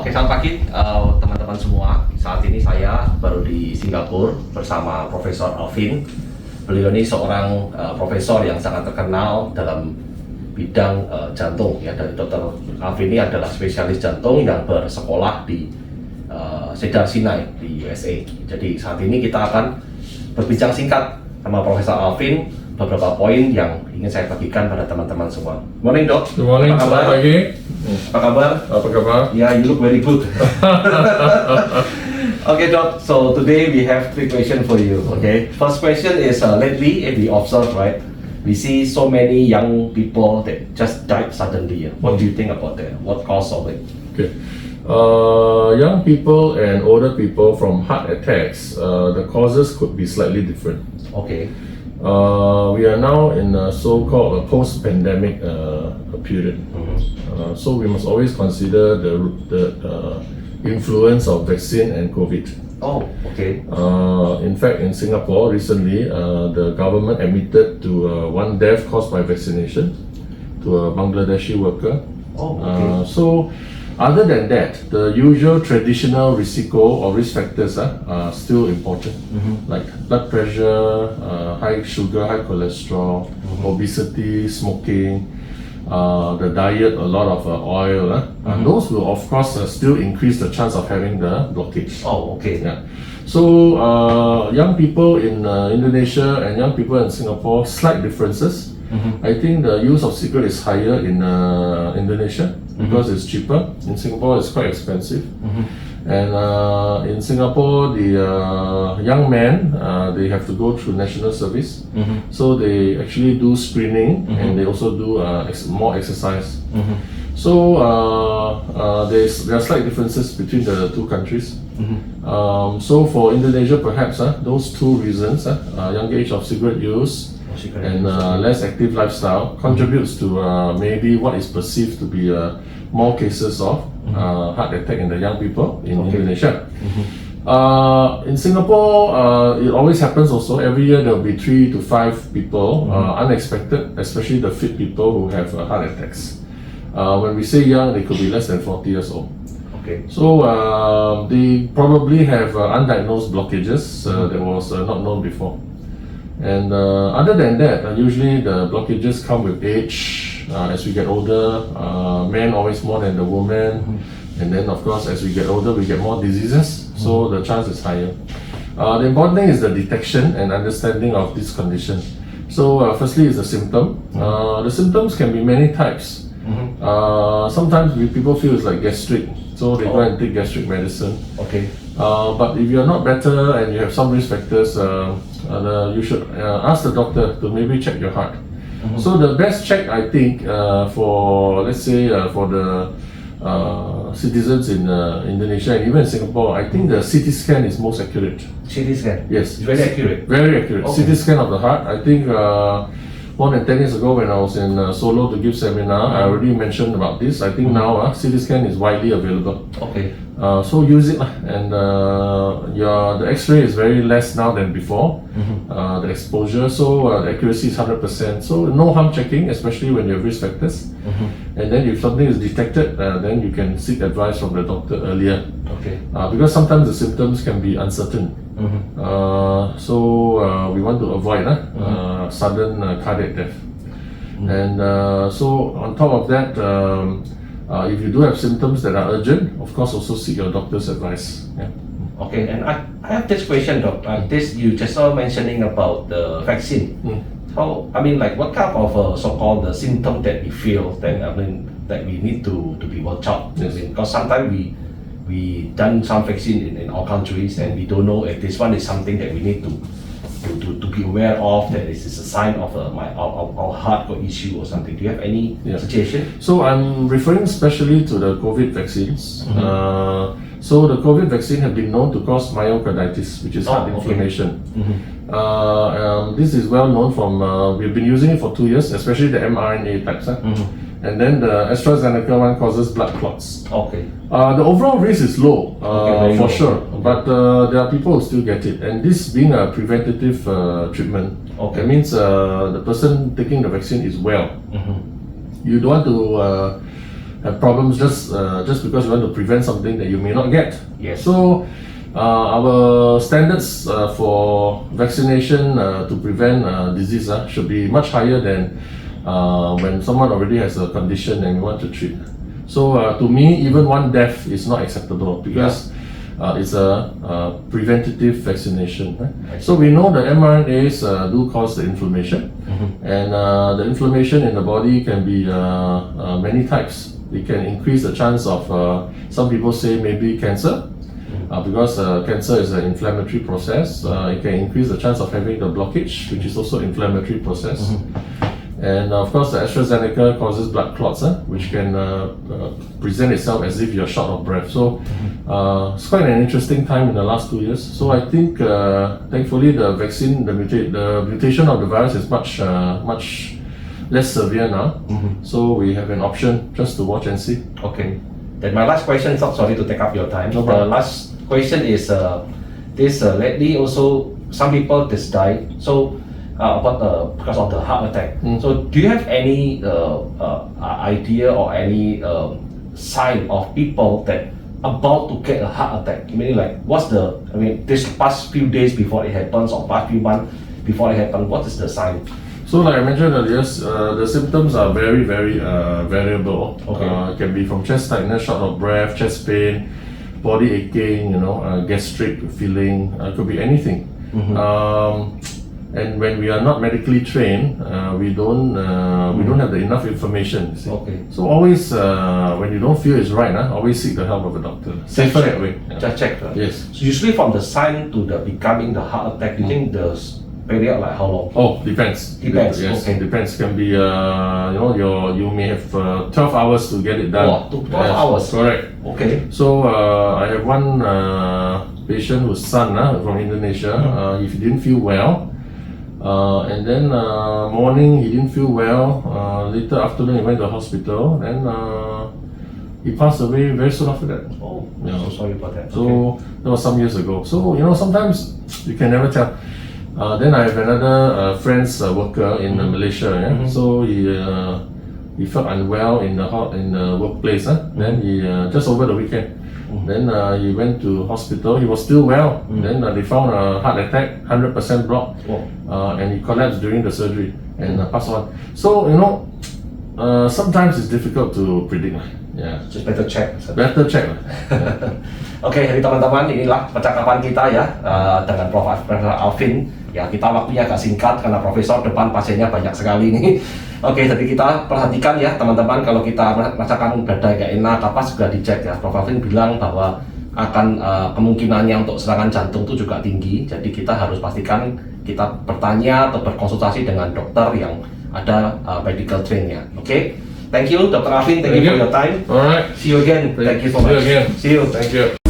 Oke, selamat pagi teman-teman semua. Saat ini saya baru di Singapura bersama Profesor Alvin. Beliau ini seorang profesor yang sangat terkenal dalam bidang jantung. Ya, dari Dokter Alvin ini adalah spesialis jantung yang bersekolah di Cedar Sinai di USA. Jadi saat ini kita akan berbincang singkat sama Profesor Alvin beberapa poin yang ingin saya bagikan pada teman-teman semua. Morning, Dok. Good morning. Apa kabar? Selamat pagi. Apa kabar? Apa kabar? Yeah, you look very good. Okay, Doc. So today we have 3 questions for you. Okay. First question is lately, if we observe, right, we see so many young people that just died suddenly. What do you think about that? What cause of it? Okay. Young people and older people from heart attacks, the causes could be slightly different. Okay. We are now in a so-called post-pandemic period. So we must always consider the influence of vaccine and COVID. Oh, okay. In fact, in Singapore recently, the government admitted to one death caused by vaccination to a Bangladeshi worker. Oh, okay. So, other than that, the usual traditional risk factors are still important, like blood pressure, high sugar, high cholesterol, obesity, smoking, the diet, a lot of oil. Those will of course still increase the chance of having the blockage. Oh, okay. Yeah. So young people in Indonesia and young people in Singapore, slight differences. I think the use of cigarette is higher in Indonesia because it's cheaper. In Singapore, it's quite expensive. And in Singapore, the young men, they have to go through national service. So they actually do screening and they also do more exercise. So there are slight differences between the two countries. So for Indonesia, perhaps those two reasons, younger age of cigarette use and less active lifestyle contributes to maybe what is perceived to be more cases of heart attack in the young people in Indonesia. In Singapore, it always happens also. Every year there will be 3 to 5 people, unexpected, especially the fit people who have heart attacks. When we say young, they could be less than 40 years old. Okay. So they probably have undiagnosed blockages that was not known before. And other than that, usually the blockages come with age. As we get older, men always more than the woman. And then of course, as we get older, we get more diseases. So the chance is higher. The important thing is the detection and understanding of this condition. So firstly is the symptom. The symptoms can be many types. Sometimes people feel it's like gastric. So they go and take gastric medicine. Okay. But if you're not better and you have some risk factors, you should ask the doctor to maybe check your heart. So the best check, I think, for let's say for the citizens in Indonesia and even in Singapore, I think the CT scan is most accurate. CT scan? Yes. It's very accurate? Very accurate. Okay. CT scan of the heart. I think more than 10 years ago when I was in Solo to give seminar, I already mentioned about this. I think now CT scan is widely available. Okay. So use it, and the X-ray is very less now than before. The exposure, so the accuracy is 100%. So no harm checking, especially when you have risk factors. And then if something is detected, then you can seek advice from the doctor earlier. Okay. Because sometimes the symptoms can be uncertain. So we want to avoid sudden cardiac death. And so on top of that, if you do have symptoms that are urgent, of course also seek your doctor's advice. Yeah. Okay, and I have this question, Doc. This you just saw mentioning about the vaccine. How, I mean, like what kind of so-called symptom that we feel that that we need to be watched out. Yes. I mean, because sometimes we done some vaccine in our countries and we don't know if this one is something that we need to be aware of, that this is a sign of our heart or issue or something. Do you have any suggestion? So I'm referring especially to the COVID vaccines. So the COVID vaccine have been known to cause myocarditis, which is heart inflammation. This is well known from, we've been using it for 2 years, especially the mRNA types. And then the AstraZeneca one causes blood clots. Okay. The overall risk is low, for low. sure, but there are people who still get it. And this being a preventative treatment, that means the person taking the vaccine is well. You don't want to have problems just because you want to prevent something that you may not get. Yes. So our standards for vaccination to prevent disease should be much higher than when someone already has a condition and we want to treat. So to me, even one death is not acceptable because it's a preventative vaccination. Right? So we know the mRNAs do cause the inflammation, and the inflammation in the body can be many types. It can increase the chance of, some people say maybe cancer, because cancer is an inflammatory process. It can increase the chance of having the blockage, which is also inflammatory process. And of course, the AstraZeneca causes blood clots, which can present itself as if you're short of breath. So it's quite an interesting time in the last 2 years. So I think, thankfully, the vaccine, the mutation of the virus is much less severe now. So we have an option just to watch and see. Okay. Then my last question, sorry to take up your time. No The problem. last question is this lady also, some people just died. So because of the heart attack. So do you have any idea or any sign of people that about to get a heart attack? Meaning like this past few days before it happens or past few months before it happens, what is the sign? So like I mentioned earlier, the symptoms are very, very variable. Okay. It can be from chest tightness, short of breath, chest pain, body aching, gastric feeling, could be anything. And when we are not medically trained, we don't have enough information. You see. Okay. So always, when you don't feel it's right, always seek the help of a doctor. Safer that way. Just check. Yes. So usually from the sign to the becoming the heart attack, you think the period like how long? Oh, depends. Depends, Yes, okay. depends. Can be you may have 12 hours to get it done. Oh, 12 hours. Correct. Okay. So I have one patient whose son from Indonesia. He didn't feel well, and then morning he didn't feel well. Later afternoon he went to the hospital, and he passed away very soon after that. Oh, Yeah. so sorry about that. So that was some years ago. So sometimes you can never tell. Then I have another friend's worker in Malaysia. So he felt unwell in the workplace. Then he just over the weekend. Then he went to hospital. He was still well. Then they found a heart attack, 100% blocked, and he collapsed during the surgery and passed on. So sometimes it's difficult to predict. Yeah. Just better check. Better check. Oke, jadi teman-teman, inilah percakapan kita ya dengan Profesor Alvin. Ya, kita waktunya agak singkat karena Profesor depan pasiennya banyak sekali ini. Oke, jadi kita perhatikan ya teman-teman, kalau kita merasakan badan gak enak, apa juga dicek ya. Prof. Alvin bilang bahwa akan kemungkinannya untuk serangan jantung itu juga tinggi. Jadi kita harus pastikan kita bertanya atau berkonsultasi dengan dokter yang ada medical trainnya. Oke. Thank you, Dr. Alvin. Thank you for your time. All right. See you again. Thank you so See you much. again. See you. Thank you.